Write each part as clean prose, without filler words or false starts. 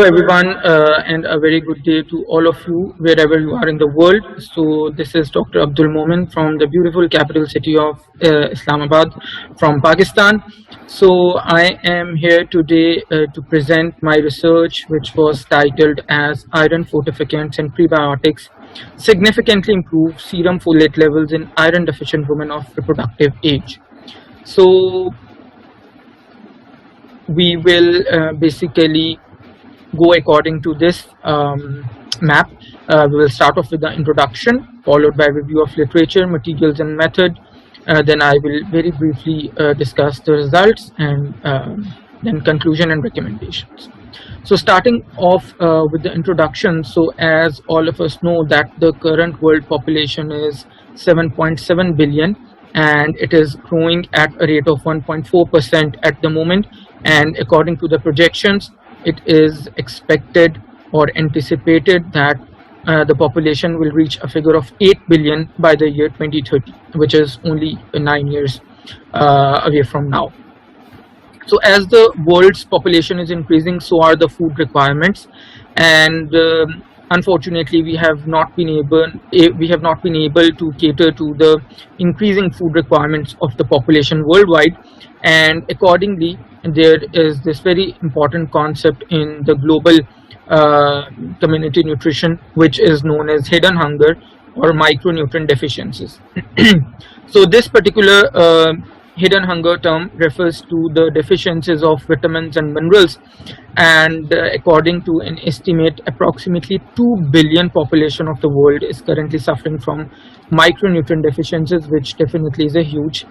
Hello everyone, and a very good day to all of you wherever you are in the world. So this is Dr. Abdul Momin from the beautiful capital city of Islamabad from Pakistan. So I am here today to present my research, which was titled as Iron Fortificants and Prebiotics Significantly Improve Serum Folate Levels in Iron Deficient Women of Reproductive Age. So we will basically go according to this map. We will start off with the introduction, followed by review of literature, materials and method. Then I will very briefly discuss the results, and then conclusion and recommendations. So starting off with the introduction, so as all of us know that the current world population is 7.7 billion and it is growing at a rate of 1.4% at the moment, and according to the projections, it is expected or anticipated that the population will reach a figure of 8 billion by the year 2030, which is only 9 years away from now. So as the world's population is increasing, so are the food requirements, and unfortunately we have not been able to cater to the increasing food requirements of the population worldwide, and accordingly there is this very important concept in the global community nutrition, which is known as hidden hunger or micronutrient deficiencies. So this particular hidden hunger term refers to the deficiencies of vitamins and minerals, and according to an estimate, approximately 2 billion population of the world is currently suffering from micronutrient deficiencies, which definitely is a huge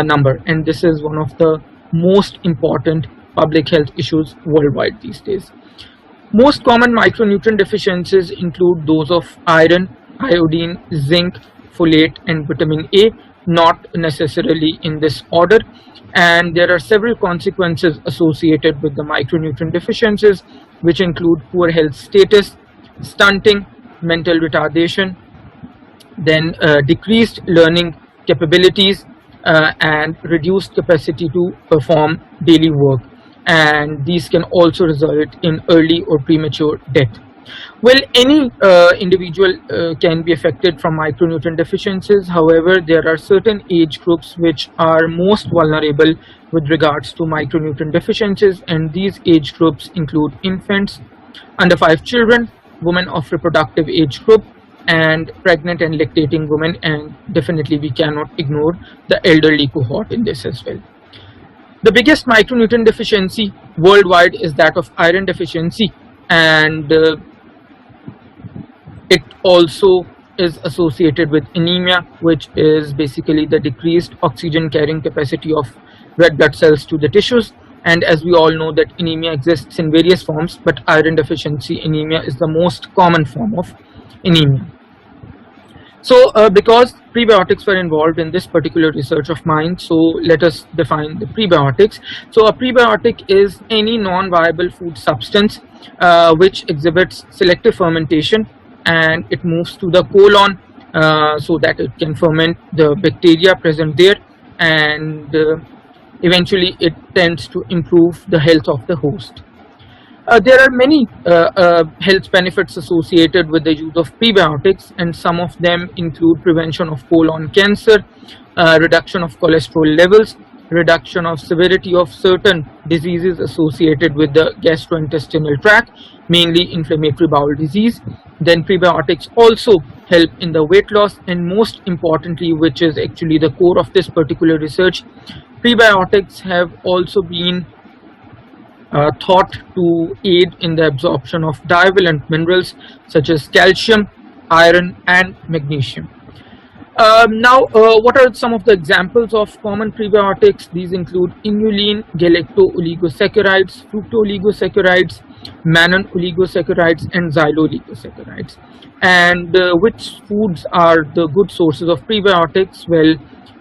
number, and this is one of the most important public health issues worldwide these days. Most common micronutrient deficiencies include those of iron, iodine, zinc, folate and vitamin A, not necessarily in this order, and there are several consequences associated with the micronutrient deficiencies, which include poor health status, stunting, mental retardation, then decreased learning capabilities, and reduced capacity to perform daily work, and these can also result in early or premature death. Well, any individual can be affected from micronutrient deficiencies. However, there are certain age groups which are most vulnerable with regards to micronutrient deficiencies, and these age groups include infants, under 5 children, women of reproductive age group, and pregnant and lactating women, and definitely we cannot ignore the elderly cohort in this as well. The biggest micronutrient deficiency worldwide is that of iron deficiency, and it also is associated with anemia, which is basically the decreased oxygen carrying capacity of red blood cells to the tissues. And as we all know that anemia exists in various forms, but iron deficiency anemia is the most common form of anemia. So because prebiotics were involved in this particular research of mine, so let us define the prebiotics. So a prebiotic is any non-viable food substance which exhibits selective fermentation, and it moves to the colon so that it can ferment the bacteria present there, and eventually it tends to improve the health of the host. There are many health benefits associated with the use of prebiotics, and some of them include prevention of colon cancer, reduction of cholesterol levels, reduction of severity of certain diseases associated with the gastrointestinal tract, mainly inflammatory bowel disease. Then prebiotics also help in the weight loss, and most importantly, which is actually the core of this particular research, prebiotics have also been thought to aid in the absorption of divalent minerals such as calcium, iron and magnesium. Now, what are some of the examples of common prebiotics? These include inulin, galacto-oligosaccharides, fructo-oligosaccharides, mannan-oligosaccharides and xylo-oligosaccharides. And which foods are the good sources of prebiotics? Well,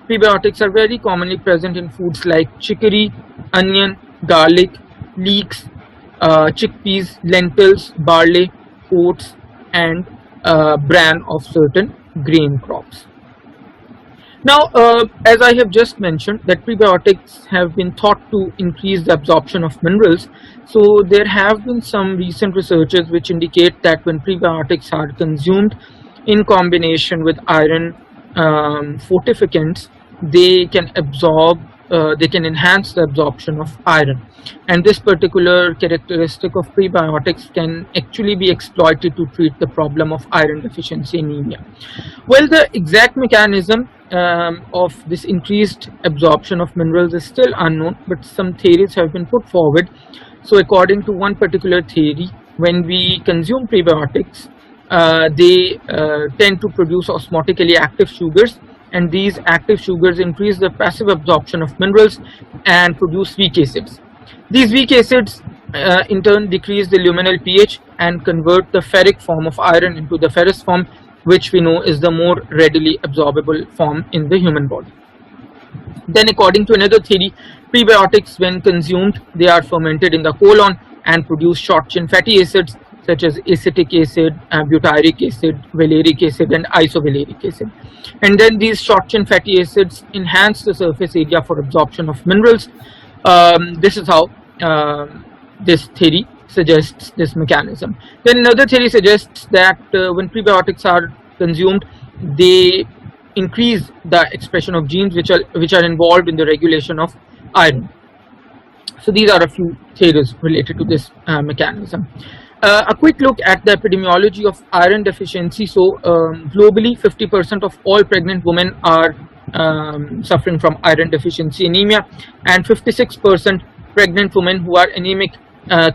prebiotics are very commonly present in foods like chicory, onion, garlic, leeks, chickpeas, lentils, barley, oats and bran of certain grain crops. Now, as I have just mentioned, that prebiotics have been thought to increase the absorption of minerals. So there have been some recent researches which indicate that when prebiotics are consumed in combination with iron fortificants, they can they can enhance the absorption of iron. And this particular characteristic of prebiotics can actually be exploited to treat the problem of iron deficiency anemia. Well, the exact mechanism of this increased absorption of minerals is still unknown, but some theories have been put forward. So according to one particular theory, when we consume prebiotics, they tend to produce osmotically active sugars, and these active sugars increase the passive absorption of minerals and produce weak acids. These weak acids in turn decrease the luminal pH and convert the ferric form of iron into the ferrous form, which we know is the more readily absorbable form in the human body. Then according to another theory, prebiotics when consumed, they are fermented in the colon and produce short chain fatty acids such as acetic acid, butyric acid, valeric acid and isovaleric acid. And then these short chain fatty acids enhance the surface area for absorption of minerals. This is how this theory suggests this mechanism. Then another theory suggests that when prebiotics are consumed, they increase the expression of genes which are involved in the regulation of iron. So these are a few theories related to this mechanism. A quick look at the epidemiology of iron deficiency. So globally, 50% of all pregnant women are suffering from iron deficiency anemia, and 56% pregnant women who are anemic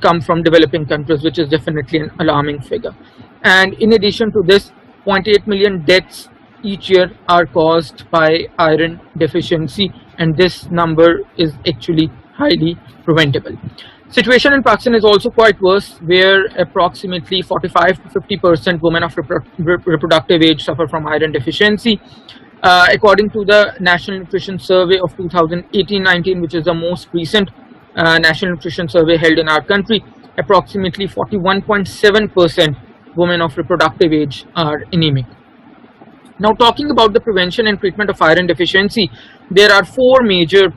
come from developing countries, which is definitely an alarming figure. And in addition to this, 0.8 million deaths each year are caused by iron deficiency, and this number is actually highly preventable. Situation in Pakistan is also quite worse, where approximately 45 to 50% women of reproductive age suffer from iron deficiency. According to the National Nutrition Survey of 2018-19, which is the most recent National Nutrition Survey held in our country, approximately 41.7% women of reproductive age are anemic. Now, talking about the prevention and treatment of iron deficiency, there are four major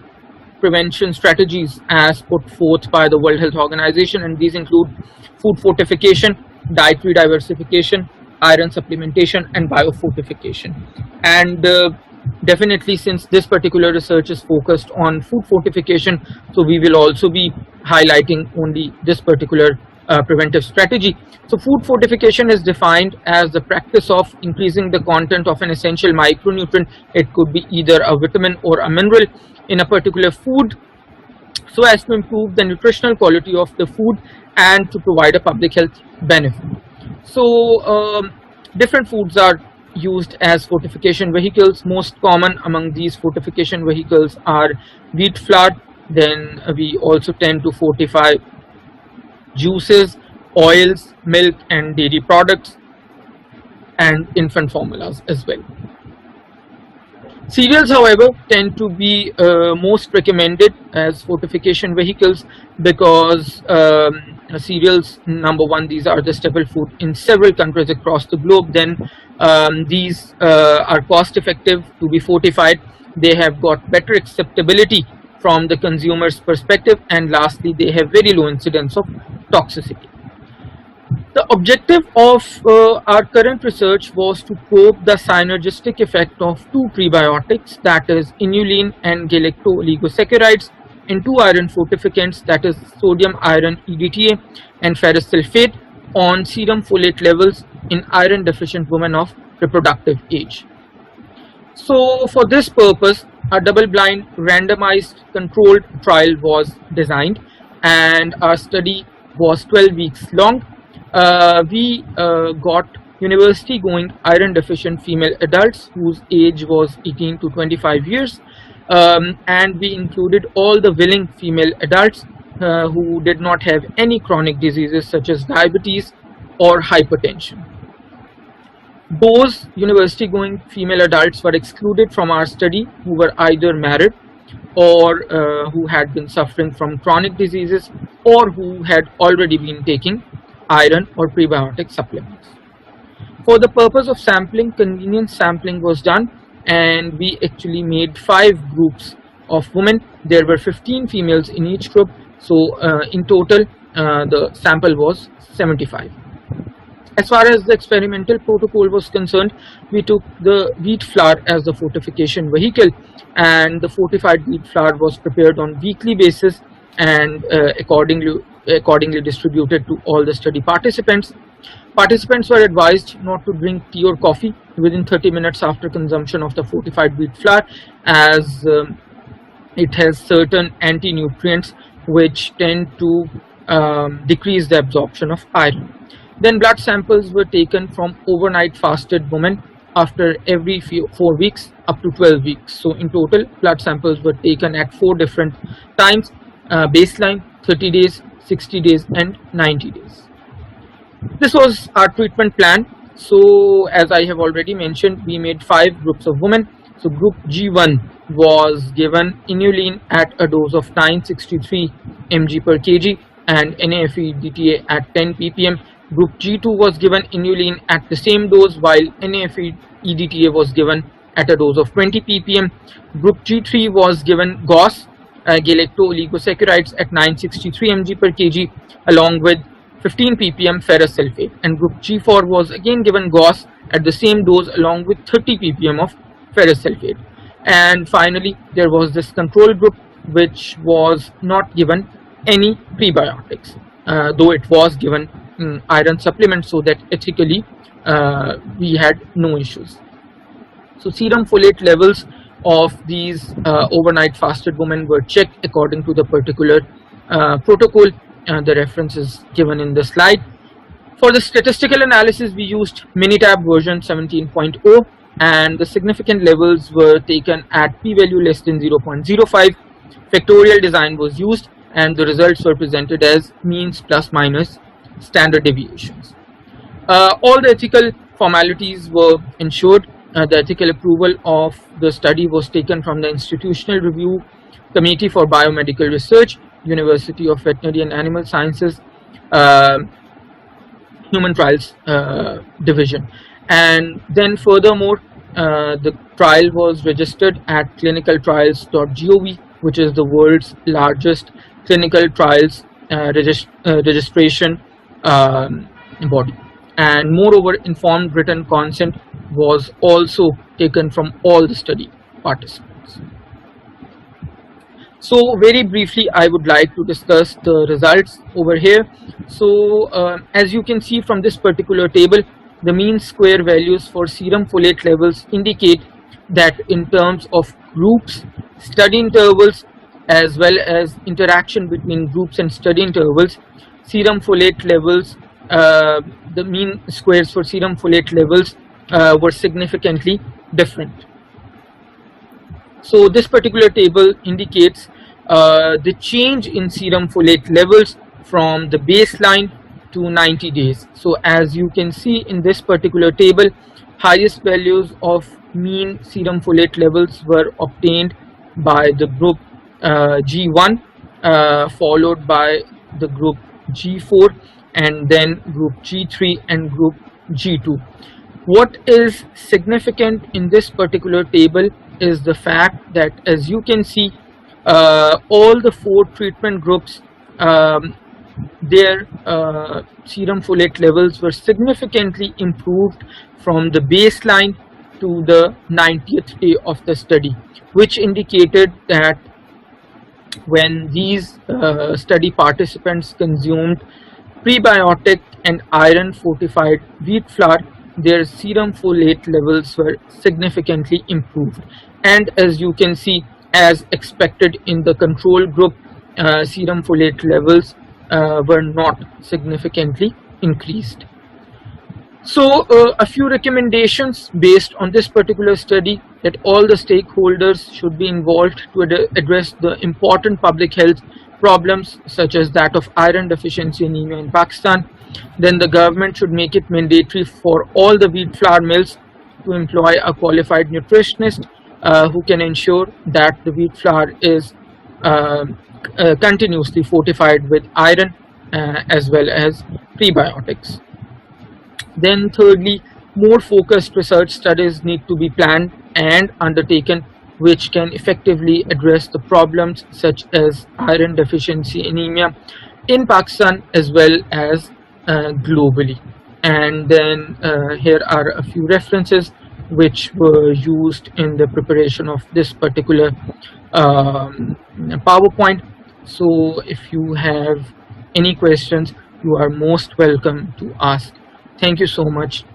prevention strategies as put forth by the World Health Organization, and these include food fortification, dietary diversification, iron supplementation and biofortification. And definitely, since this particular research is focused on food fortification, so we will also be highlighting only this particular preventive strategy. So food fortification is defined as the practice of increasing the content of an essential micronutrient. It could be either a vitamin or a mineral in a particular food, so as to improve the nutritional quality of the food and to provide a public health benefit. So different foods are used as fortification vehicles. Most common among these fortification vehicles are wheat flour. Then we also tend to fortify juices, oils, milk and dairy products, and infant formulas as well. Cereals, however, tend to be most recommended as fortification vehicles because cereals, number one, these are the staple food in several countries across the globe. Then these are cost effective to be fortified. They have got better acceptability from the consumer's perspective, and lastly, they have very low incidence of toxicity. The objective of our current research was to probe the synergistic effect of two prebiotics, that is inulin and galacto-oligosaccharides, and two iron fortificants, that is sodium iron EDTA and ferrous sulfate, on serum folate levels in iron deficient women of reproductive age. So for this purpose, a double-blind randomized controlled trial was designed, and our study was 12 weeks long. We got university going iron deficient female adults whose age was 18 to 25 years, and we included all the willing female adults who did not have any chronic diseases such as diabetes or hypertension. Those university going female adults were excluded from our study who were either married or who had been suffering from chronic diseases or who had already been taking iron or prebiotic supplements. For the purpose of sampling, convenience sampling was done, and we actually made 5 groups of women. There were 15 females in each group, so in total the sample was 75. As far as the experimental protocol was concerned, we took the wheat flour as the fortification vehicle, and the fortified wheat flour was prepared on weekly basis and accordingly distributed to all the study participants. Participants were advised not to drink tea or coffee within 30 minutes after consumption of the fortified wheat flour, as it has certain anti-nutrients which tend to decrease the absorption of iron. Then blood samples were taken from overnight fasted women after every 4 weeks up to 12 weeks. So in total, blood samples were taken at 4 different times: baseline, 30 days, 60 days, and 90 days. This was our treatment plan. So as I have already mentioned, we made 5 groups of women. So group G1 was given inulin at a dose of 963 mg per kg and NAFE-DTA at 10 ppm. Group G2 was given inulin at the same dose, while NAFE-DTA was given at a dose of 20 ppm. Group G3 was given GOS, galacto-oligosaccharides, at 963 mg per kg along with 15 ppm ferrous sulfate, and group G4 was again given GOS at the same dose along with 30 ppm of ferrous sulfate. And finally, there was this control group which was not given any prebiotics, though it was given iron supplement, so that ethically we had no issues. So serum folate levels of these overnight fasted women were checked according to the particular protocol. The reference is given in the slide. For the statistical analysis, we used Minitab version 17.0, and the significant levels were taken at p-value less than 0.05. Factorial design was used, and the results were presented as means plus minus standard deviations. All the ethical formalities were ensured. The ethical approval of the study was taken from the Institutional Review Committee for Biomedical Research, University of Veterinary and Animal Sciences, Human Trials Division. And then furthermore, the trial was registered at clinicaltrials.gov, which is the world's largest clinical trials registration body. And moreover, informed written consent was also taken from all the study participants. So very briefly, I would like to discuss the results over here. So as you can see from this particular table, the mean square values for serum folate levels indicate that in terms of groups, study intervals, as well as interaction between groups and study intervals, serum folate levels, the mean squares for serum folate levels were significantly different. So this particular table indicates the change in serum folate levels from the baseline to 90 days. So as you can see in this particular table, highest values of mean serum folate levels were obtained by the group G1, followed by the group G4, and then group G3 and group G2. What is significant in this particular table is the fact that, as you can see, all the 4 treatment groups, their serum folate levels were significantly improved from the baseline to the 90th day of the study, which indicated that when these study participants consumed prebiotic and iron fortified wheat flour, their serum folate levels were significantly improved. And as you can see, as expected in the control group, serum folate levels were not significantly increased. So a few recommendations based on this particular study: that all the stakeholders should be involved to address the important public health problems such as that of iron deficiency anemia in Pakistan. Then the government should make it mandatory for all the wheat flour mills to employ a qualified nutritionist who can ensure that the wheat flour is continuously fortified with iron as well as prebiotics. Then thirdly, more focused research studies need to be planned and undertaken, which can effectively address the problems such as iron deficiency anemia in Pakistan as well as globally. And then here are a few references which were used in the preparation of this particular PowerPoint. So if you have any questions, you are most welcome to ask. Thank you so much.